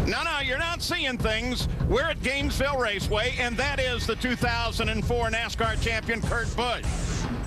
No, you're not seeing things. We're at Gainesville Raceway, and that is the 2004 NASCAR champion, Kurt Busch.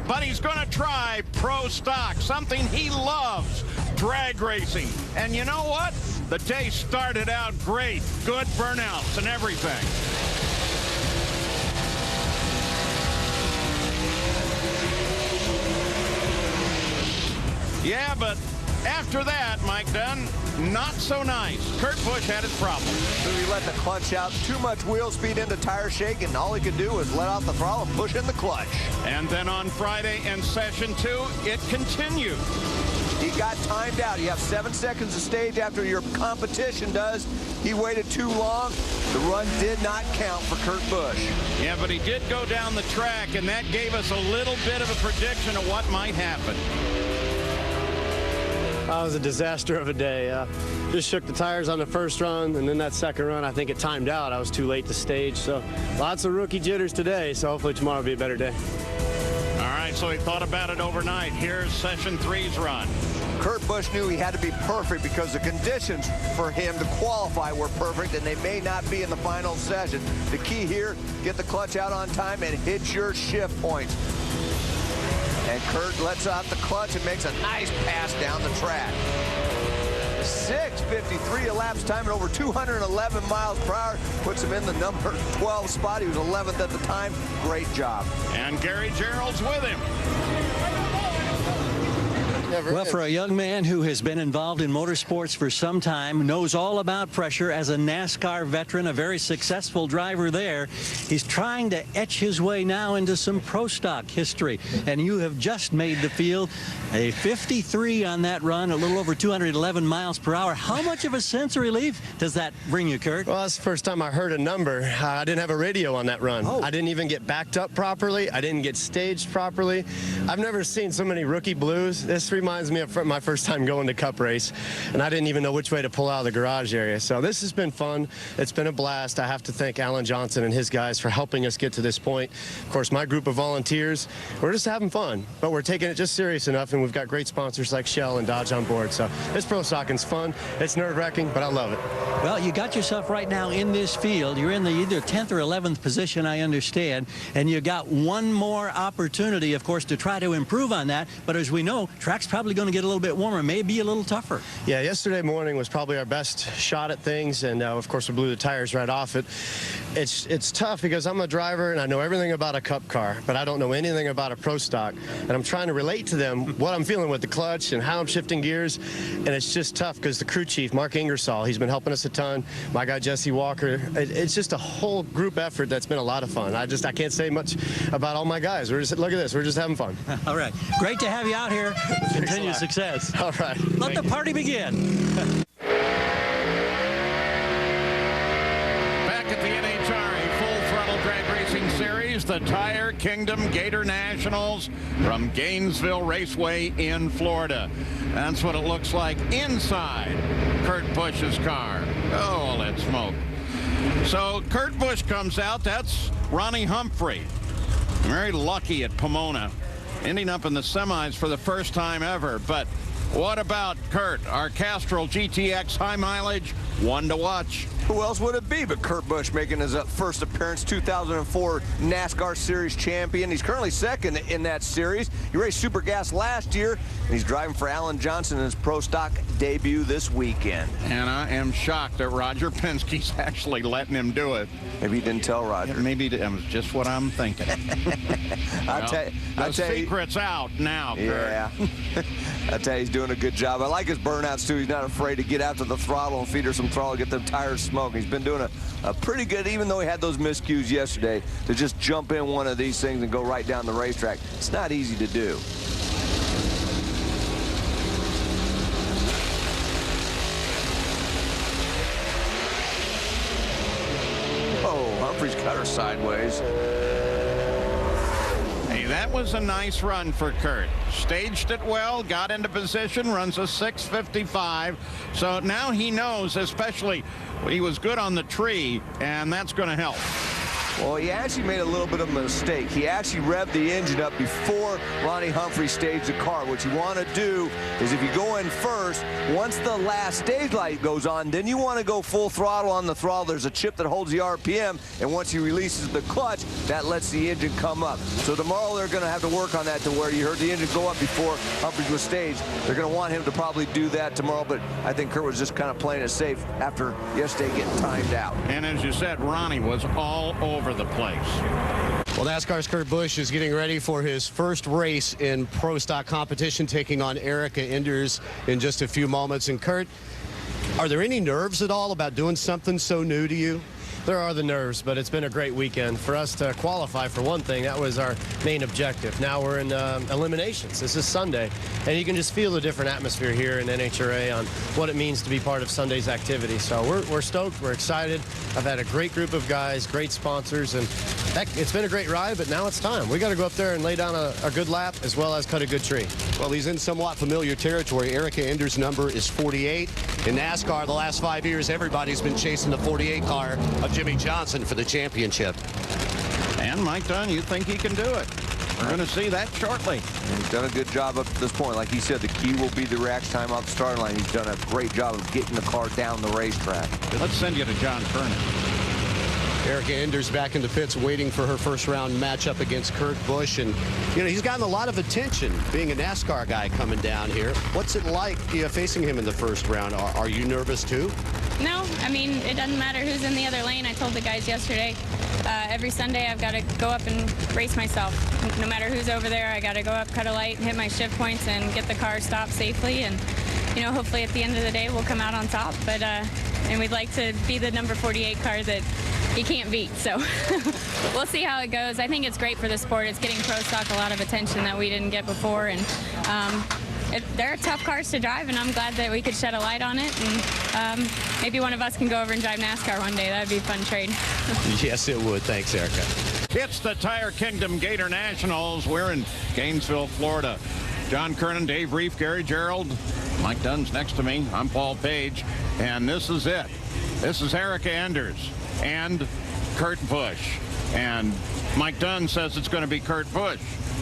But he's going to try pro stock, something he loves, drag racing. And you know what? The day started out great. Good burnouts and everything. Yeah, but after that, Mike Dunn, not so nice. Kurt Busch had his problem. So he let the clutch out, too much wheel speed into tire shake, and all he could do was let off the throttle and push in the clutch. And then on Friday in session 2, it continued. He got timed out. You have 7 seconds to stage after your competition does. He waited too long. The run did not count for Kurt Busch. Yeah, but he did go down the track, and that gave us a little bit of a prediction of what might happen. That was a disaster of a day. Just shook the tires on the first run, and then that second run, I think it timed out. I was too late to stage, so lots of rookie jitters today, so hopefully tomorrow will be a better day. All right, so he thought about it overnight. Here's session 3's run. Kurt Busch knew he had to be perfect because the conditions for him to qualify were perfect, and they may not be in the final session. The key here, get the clutch out on time and hit your shift points. And Kurt lets out the clutch and makes a nice pass down the track. 6:53 elapsed time and over 211 miles per hour puts him in the number 12 spot. He was 11th at the time. Great job. And Gary Gerald's with him. Well, for a young man who has been involved in motorsports for some time, knows all about pressure as a NASCAR veteran, a very successful driver there, he's trying to etch his way now into some pro stock history. And you have just made the field a 53 on that run, a little over 211 miles per hour. How much of a sense of relief does that bring you, Kurt? Well, that's the first time I heard a number. I didn't have a radio on that run. Oh. I didn't even get backed up properly. I didn't get staged properly. I've never seen so many rookie blues. This reminds me of my first time going to Cup race, and I didn't even know which way to pull out of the garage area. So this has been fun. It's been a blast. I have to thank Alan Johnson and his guys for helping us get to this point. Of course, my group of volunteers, we're just having fun, but we're taking it just serious enough, and we've got great sponsors like Shell and Dodge on board. So this pro stocking's fun. It's nerve-wracking, but I love it. Well, you got yourself right now in this field. You're in the either 10th or 11th position, I understand, and you got one more opportunity, of course, to try to improve on that. But as we know, track's probably going to get a little bit warmer, maybe a little tougher. Yeah, yesterday morning was probably our best shot at things, and of course we blew the tires right off it. It's tough because I'm a driver and I know everything about a Cup car, but I don't know anything about a pro stock, and I'm trying to relate to them what I'm feeling with the clutch and how I'm shifting gears, and it's just tough because the crew chief, Mark Ingersoll, he's been helping us a ton. My guy Jesse Walker, it's just a whole group effort that's been a lot of fun. I can't say much about all my guys. Look at this, we're just having fun. All right, great to have you out here. Continued success. All right. Let the party begin. Back at the NHRA Full Throttle Drag Racing Series, the Tire Kingdom Gator Nationals from Gainesville Raceway in Florida. That's what it looks like inside Kurt Busch's car. Oh, let's smoke. So Kurt Busch comes out. That's Ronnie Humphrey. Very lucky at Pomona, ending up in the semis for the first time ever. But what about Kurt? Our Castrol GTX high mileage, one to watch. Who else would it be but Kurt Busch making his first appearance, 2004 NASCAR Series champion. He's currently second in that series. He raced Super Gas last year, and he's driving for Alan Johnson in his pro stock debut this weekend. And I am shocked that Roger Penske's actually letting him do it. Maybe he didn't tell Roger. Yeah, maybe it was just what I'm thinking. I'll tell you, the secret's out now, Kurt. Yeah. I tell you, he's doing a good job. I like his burnouts, too. He's not afraid to get out to the throttle and feed her some throttle, get them tires smoking. He's been doing a pretty good, even though he had those miscues yesterday, to just jump in one of these things and go right down the racetrack. It's not easy to do. Oh, Humphrey's got her sideways. Hey, that was a nice run for Kurt. Staged it well, got into position, runs a 6:55. So now he knows, especially he was good on the tree, and that's going to help. Well, he actually made a little bit of a mistake. He actually revved the engine up before Ronnie Humphrey staged the car. What you want to do is if you go in first, once the last stage light goes on, then you want to go full throttle on the throttle. There's a chip that holds the RPM, and once he releases the clutch, that lets the engine come up. So tomorrow they're going to have to work on that to where you heard the engine go up before Humphrey was staged. They're going to want him to probably do that tomorrow, but I think Kurt was just kind of playing it safe after yesterday getting timed out. And as you said, Ronnie was all over the place. Well, NASCAR's Kurt Busch is getting ready for his first race in Pro Stock competition, taking on Erica Enders in just a few moments. And Kurt, are there any nerves at all about doing something so new to you? There are the nerves, but it's been a great weekend. For us to qualify, for one thing, that was our main objective. Now we're in eliminations. This is Sunday, and you can just feel the different atmosphere here in NHRA on what it means to be part of Sunday's activity. So we're stoked. We're excited. I've had a great group of guys, great sponsors, and heck, it's been a great ride, but now it's time. We got to go up there and lay down a good lap as well as cut a good tree. Well, he's in somewhat familiar territory. Erica Enders' number is 48. In NASCAR, the last 5 years, everybody's been chasing the 48 car of Jimmy Johnson for the championship. And Mike Dunn, you think he can do it? We're going to see that shortly. He's done a good job up to this point. Like he said, the key will be the reaction time off the starting line. He's done a great job of getting the car down the racetrack. Let's send you to John Kernan. Erica Enders back in the pits waiting for her first round matchup against Kurt Busch. And, you know, he's gotten a lot of attention being a NASCAR guy coming down here. What's it like facing him in the first round? Are you nervous too? No, I mean, it doesn't matter who's in the other lane. I told the guys yesterday, every Sunday I've got to go up and race myself. No matter who's over there, I got to go up, cut a light, hit my shift points, and get the car stopped safely. And, you know, hopefully at the end of the day we'll come out on top. But and we'd like to be the number 48 car that you can't beat. So we'll see how it goes. I think it's great for the sport. It's getting Pro Stock a lot of attention that we didn't get before. And they're tough cars to drive, and I'm glad that we could shed a light on it. And maybe one of us can go over and drive NASCAR one day. That would be a fun trade. Yes, it would. Thanks, Erica. It's the Tire Kingdom Gator Nationals. We're in Gainesville, Florida. John Kernan, Dave Reef, Gary Gerald, Mike Dunn's next to me. I'm Paul Page, and this is it. This is Erica Enders and Kurt Busch. And Mike Dunn says it's going to be Kurt Busch.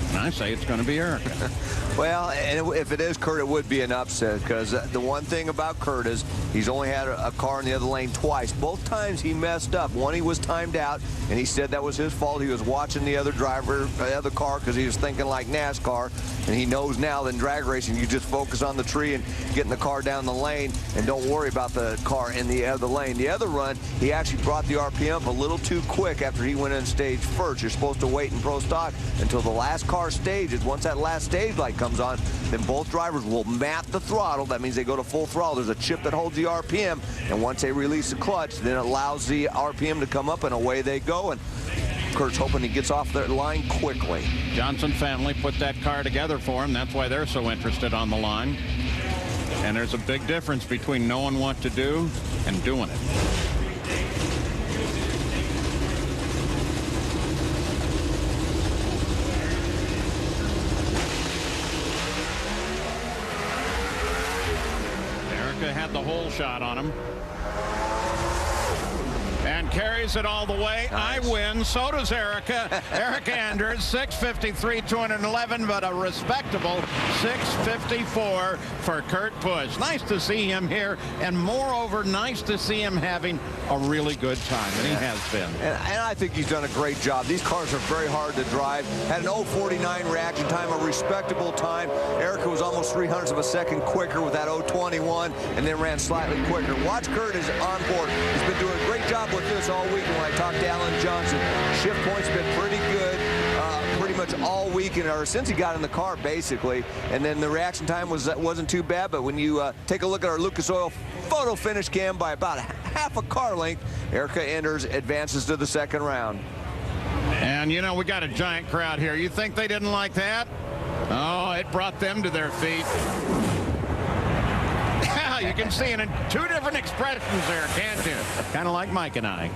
And I say it's going to be Erica. Well, and if it is Kurt, it would be an upset, because the one thing about Kurt is he's only had a car in the other lane twice. Both times he messed up. One, he was timed out, and he said that was his fault. He was watching the other driver, the other car, because he was thinking like NASCAR, and he knows now that in drag racing you just focus on the tree and getting the car down the lane and don't worry about the car in the other lane. The other run, he actually brought the RPM up a little too quick after he went in stage first. You're supposed to wait in Pro Stock until the last car stages. Once that last stage light comes on, then both drivers will map the throttle. That means they go to full throttle. There's a chip that holds the RPM, and once they release the clutch, then it allows the RPM to come up, and away they go. And Kurt's hoping he gets off that line quickly. Johnson family put that car together for him. That's why they're so interested on the line. And there's a big difference between knowing what to do and doing it. Had the whole shot on him and carries it all the way. Nice. I win. So does Erica. Erica Enders, 6:53, 211, but a respectable 6:54 for Kurt Busch. Nice to see him here, and moreover, nice to see him having a really good time, and he has been. And I think he's done a great job. These cars are very hard to drive. Had an 0.49 reaction time, a respectable time. Erica was almost 300ths of a second quicker with that 0.21, and then ran slightly quicker. Watch Kurt is on board. He's been doing a great job with this all week. When I talked to Alan Johnson, shift points have been pretty good pretty much all week, or since he got in the car, basically. And then the reaction time wasn't too bad, but when you take a look at our Lucas Oil photo finish cam by about half a car length, Erica Enders advances to the second round. And, you know, we got a giant crowd here. You think they didn't like that? Oh, it brought them to their feet. Yeah, you can see it in two different expressions there, can't you? Kind of like Mike and I.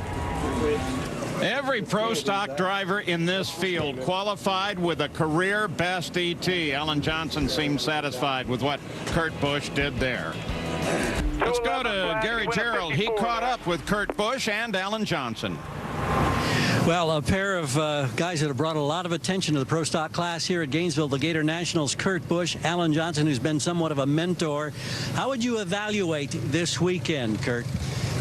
Every Pro Stock driver in this field qualified with a career best ET. Alan Johnson seemed satisfied with what Kurt Busch did there. Let's go to Gary Gerald. He caught up with Kurt Busch and Alan Johnson. Well, a pair of guys that have brought a lot of attention to the Pro Stock class here at Gainesville, the Gator Nationals, Kurt Busch, Alan Johnson, who's been somewhat of a mentor. How would you evaluate this weekend, Kurt?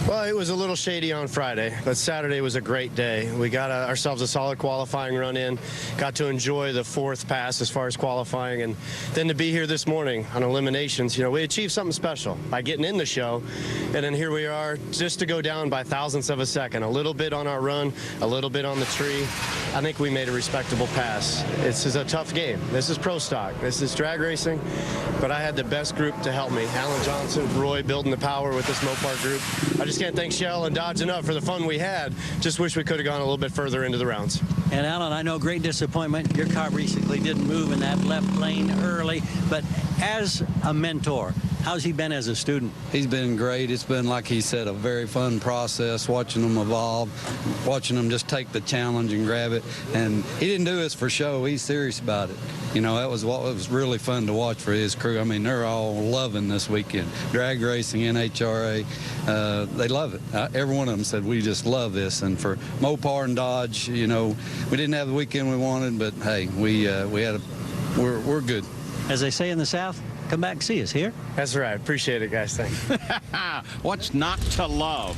Well, it was a little shady on Friday, but Saturday was a great day. We got ourselves a solid qualifying run in, got to enjoy the fourth pass as far as qualifying, and then to be here this morning on eliminations, you know, we achieved something special by getting in the show, and then here we are just to go down by thousandths of a second, a little bit on our run, a little bit on the tree. I think we made a respectable pass. This is a tough game. This is Pro Stock. This is drag racing, but I had the best group to help me. Alan Johnson, Roy building the power with this Mopar group. I just can't thank Shell and Dodge enough for the fun we had. Just wish we could have gone a little bit further into the rounds. And Alan, I know great disappointment. Your car basically didn't move in that left lane early, but as a mentor, how's he been as a student? He's been great. It's been, like he said, a very fun process, watching them evolve, watching them just take the challenge and grab it. And he didn't do this for show. He's serious about it. You know, that was what was really fun to watch for his crew. I mean, they're all loving this weekend. Drag racing, NHRA, they love it. Every one of them said, we just love this. And for Mopar and Dodge, you know, we didn't have the weekend we wanted, but hey, we're good. As they say in the South, come back and see us here. That's right. Appreciate it, guys. Thanks. What's not to love?